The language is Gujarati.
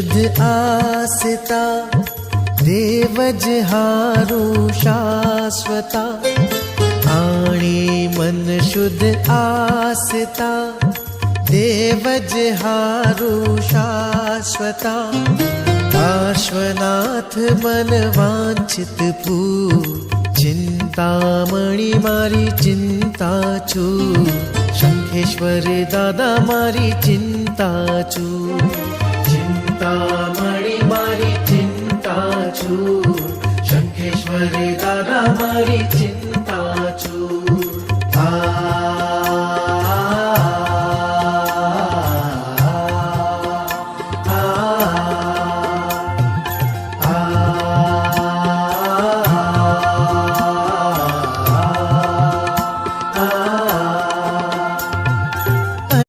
શુદ્ધ આસતા દેવજ હારું શાશ્વતા આણી મન શુદ્ધ આસતા દેવજ હારું શાશ્વતા પાર્શ્વનાથ મન વાંછિત પૂર ચિંતામણી મારી ચિંતા છું શંખેશ્વર દાદા મારી ચિંતા છું ચિંતામણી મારી ચિંતા છું શંખેશ્વર દાદા મારી ચિંતા છું